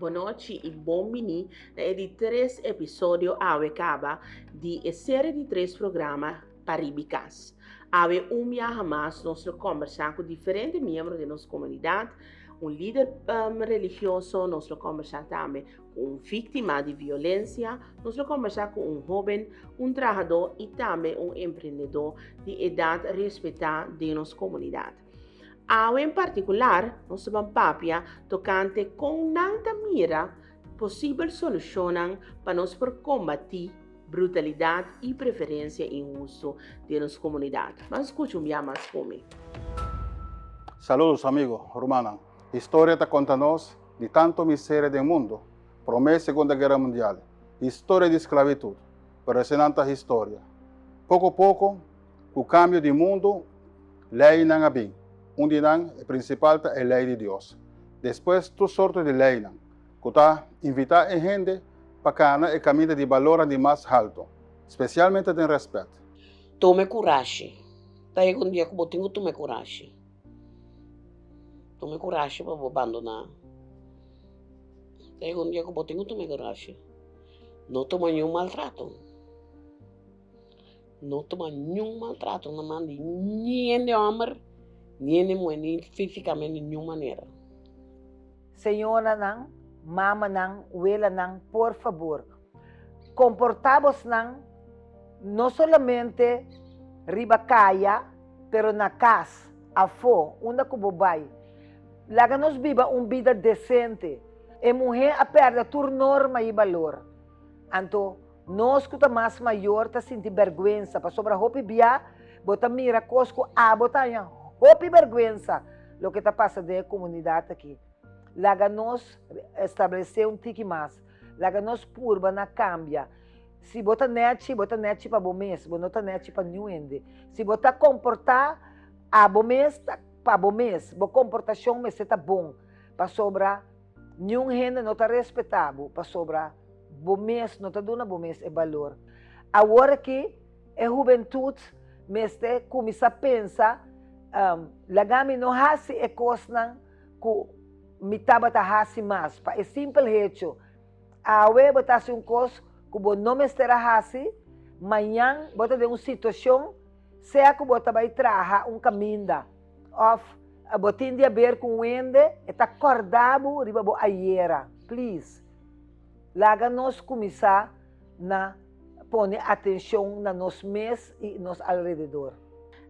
Boa noite e bom mini de 3 episódios acaba de série de 3 programas Paribicas. Ave dia mais nós conversar com diferentes membros de nossa comunidade, líder religioso, nós conversar também com vítima de violência, nós conversar com jovem, trabalhador e também empreendedor de idade respeitada de nossa comunidade. Em particular, nós vamos papia tocante com nada mira possível solucionar para nós por combater brutalidade e preferência em uso de nossa comunidade. Mas escute mais comigo. Saludos amigos, Romana. História está conta-nos de tanto miséria do mundo, promessa Segunda Guerra Mundial, história de esclavitud, pressionante história. Pouco a pouco, o cambio de mundo, lei não é onde não, a principal é a lei de Deus. Depois, todas sortes de lei não, que está invitar a gente para cana e caminho de valor de mais alto, especialmente de respeito. Tome coragem. Daí um dia que eu tenho, tome coragem. Tome coragem para abandonar. Daí um dia que eu tenho, tome coragem. Não toma nenhum maltrato. Não toma nenhum maltrato. Não manda nem de homem, nem de mulher, nem fisicamente de nenhuma maneira. Senhora não, mama não, abuela não, por favor. Comportamos não somente riba caia, pero na casa, afo, onde que vai. Laga nos viva vida decente. E mulher a perda tur norma e valor. Anto, nós que mais maior ta sentir vergonha, para sobra hopi bia, bota mira cosco a botanha, hopi vergonha, lo que está passando na comunidade aqui. Laga nos estabelecer tique mais. Laga nos purba na cambia. Se bota nete para bom mês, bota nete para nenhum. Se bota comportar a bom mês, para bom mês, boa comportação me está bom, para sobra nenhum gente não está respetável, para sobra bom mês não está dando bom mês é valor. Agora que a juventude me está começar a pensar, lagami não hasi é coisa que me taba ta hasi mais, para é simples hecho. A we botasse coisa que bo não me estará hasi, amanhã bota de uma situação, seja que bota vai trazer caminho. Of a botin de ver com o ende está acordado riba bo aiera, please. Laga nos começar na pone atenção na nos mês e nos alrededor.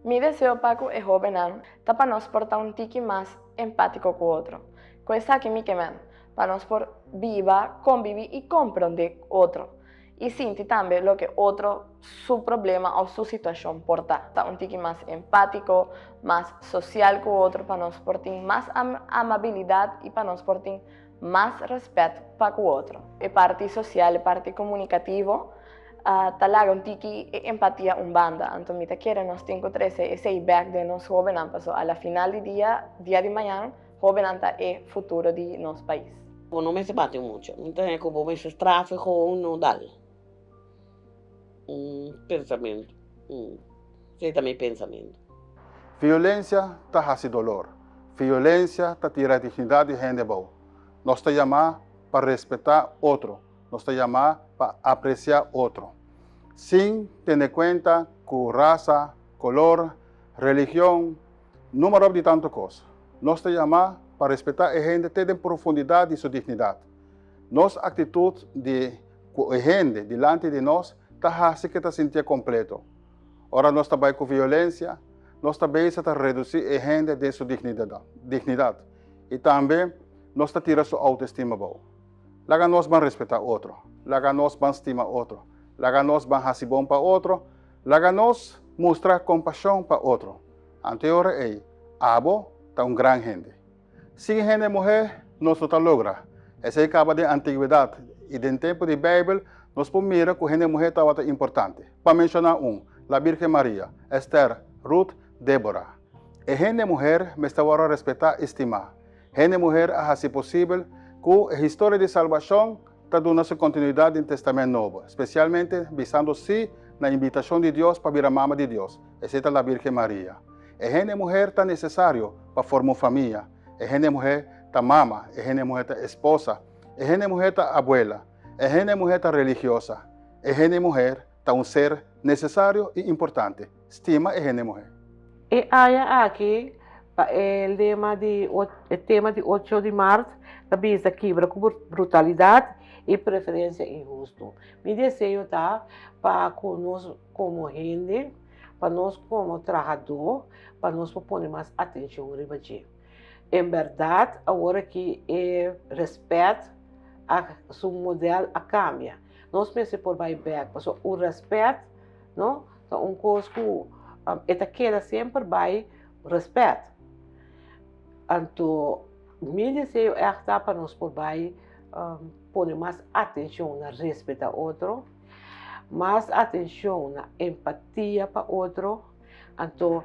Mi deseo, Paco, es jovenar, para nos portar un tiki más empático con otro. Cosa que mi queman, para nos por viva, convivir y comprender otro. Y sentir también lo que otro, su problema o su situación porta. Un tiki más empático, más social con otro, para nos portar más amabilidad y para nos portar más respeto para con otro. El parte social, parte comunicativo, talaga un tiki empatía un banda. Entonces, me quiere nos 513 ese back de nos jóvenes pasó a la final del día de mañana, joven anta es futuro de nuestro país. No me se bate mucho. Entonces, como veces tráfico, no dale. Pensamento. Sei também pensamento. Violência está hasi dolor. Violência está tira dignidade de gente boa. Nós te chamar para respeitar outro. Nós te chamar para apreciar outro. Sem ter em conta com raça, color, religião, número de tantas coisas. Nós te chamar para respeitar a gente em profundidade e sua dignidade. Nossa atitude de a gente diante de nós está assim que está sentir completo. Ora, nós trabalhamos com violência, nós também está reduzir a gente de sua dignidade. E também, nós está tirando sua autoestima boa. Laga nós vamos respeitar outro. Laga nós vamos estimar outro. Laga nós vamos fazer bom para outro. Laga nós mostrar compaixão para outro. Anterior é, abo está grande gente. Se a gente morrer, nós não logra. Essa é a capa de antiguidade. E no tempo da Bíblia, nós podemos ver que a gente morrer estava importante. Para mencionar a Virgem Maria, Esther, Ruth, Débora. A gente morrer me estava a respeitar e estimar. A gente morrer, se possível, que a história de salvação está dando sua continuidade no Testamento Novo, especialmente visando-se na invitação de Deus para vir a mama de Deus, essa é a Virgem Maria. A gente mulher está necessário para formar uma família. A gente mulher está mama, a gente mulher está esposa, Ejene mujer ta abuela, ejene mujer ta religiosa, ejene mujer ta un ser necesario y importante. Estima ejene mujer. E há aqui o tema de 8 de março, da visa quebra com brutalidade e preferência injusta. Me desejo tá para nós como gente, para nós como trabalhador, para nós pôr mais atenção no Brasil. Em verdade, agora que é respeito a seu modelo a cambia. Nós pensamos por back, mas o respeito, não, então coisa que queda sempre vai respeito. Então, me desejo é para nós por pôr mais atenção na respeito ao outro, mais atenção na empatia para o outro, então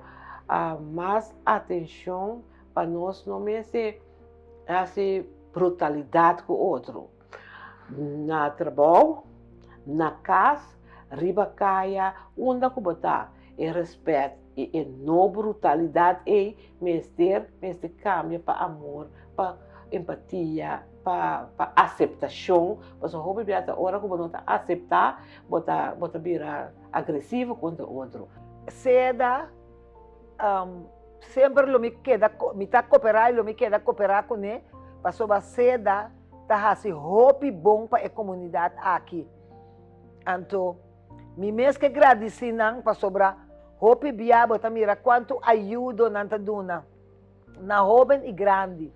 mais atenção para nós não ser brutalidade com o outro. Na trabalho, na casa, riba caia, onde que botar é respeito e não brutalidade e mestre cambia para amor, para empatia, para aceitação. Mas o hobby é a hora que você aceitar, você virar agressivo contra o outro. Seda, sempre lo me queda, me tá cooperar, lo me queda cooperar com ele, para sobre seda, tá assim, hobby bom para a comunidade aqui. Então, me mesmo que agradecer não para sobrar hobby biabo, tá mira quanto ajuda nanta duna, na jovem e grande.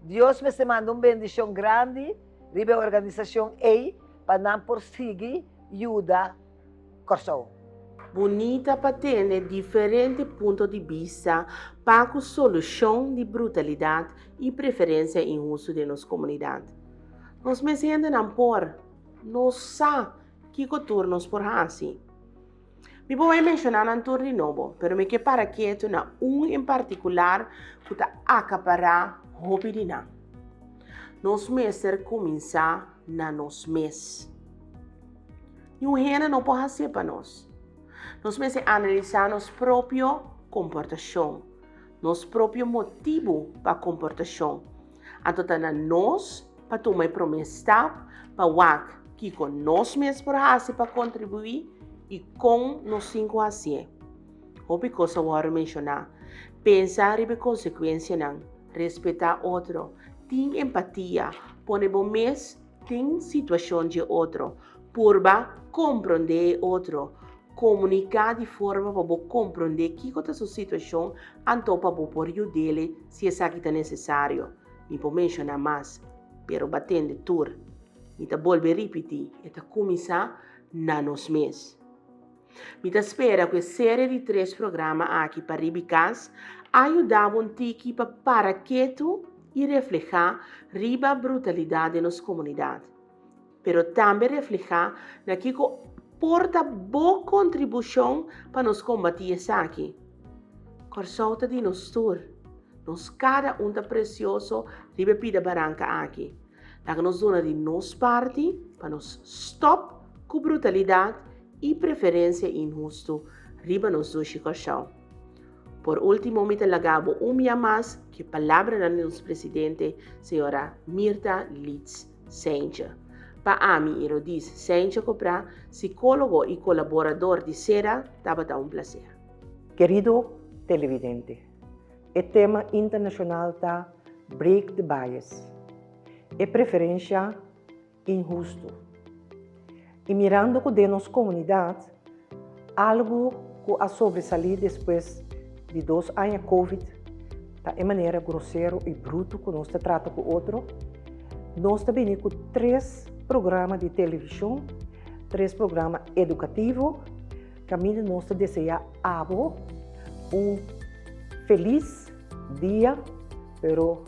Deus me manda bendição grande, ribe a organização aí, para não prosseguir ajuda corso. Bonita para ter diferentes pontos de vista para a solução de brutalidade e preferência injusta de nossa comunidade. Nós me ainda não por, nós sabemos que turnos por assim. Me vou mencionar um turno de novo, mas me que para quieto na em particular que está acaparar hobby de não. Nós mestres começar na nós mesmos. E o reino não pode ser para nós. Nós mestres analisar nosso próprio comportação, nosso próprio motivo para a comportação. Então, nós para tomar promessa para o que com nós mesmos por para contribuir e com nos 5 a 100. Outra coisa eu vou mencionar. Pensar em consequência não. Respeitar outro. Ter empatia. Pôr bom mês. Ter situação de outro. Purba compreender outro. Comunicar de forma para compreender que é a sua situação. Então para poder dele se é que é necessário. Me vou mencionar mais. Pero batendo tur. Me tá volver repetir. E tá começar na nós mesmos. Me espera que a série de 3 programas aqui para Ribicas ajudavam a ti para quieto e refletir riba a brutalidade de nossa comunidade. Pero também refletir na que porta boa contribuição para nos combater isso aqui. Corsolta de nos tour, nos cada um tá precioso riba pida baranca aqui. Da que nos dona de nos parte para nos stop com brutalidade e preferência injusto riba nos dois coração. Por último, me talagabo mais que palavra da nossa presidente, senhora Mirta Litz Sencha. Para mim, eu disse Sencha Copra, psicólogo e colaborador de Sera, estava um prazer. Querido televidente, o tema internacional está Break the Bias. É preferência injusto. E mirando com a nossa comunidade, algo que a sobresair depois de 2 anos de Covid, tá de maneira grosseira e bruta que nós tratamos com o outro, nós também com 3 programas de televisão, 3 programas educativos, que a mim nós desejamos feliz dia, pero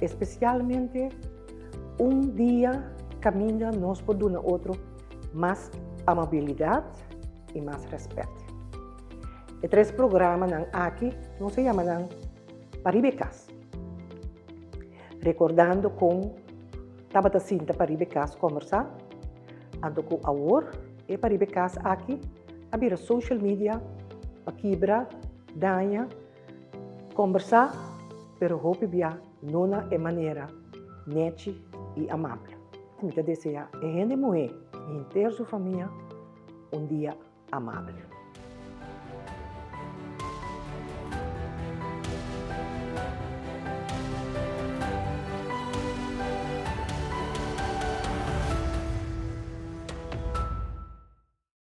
especialmente dia caminha nós por um outro mais amabilidade e mais respeito. E 3 programas aqui não se chamam Paribecas. Recordando com Tabata Cinta Paribecas conversar, ando com a War e Paribecas aqui, abrir social media, a quebra, danha, conversar, pero hope bia nona e maneira, nete e amável. Me deseja a gente mulher e inteira sua família um dia amável.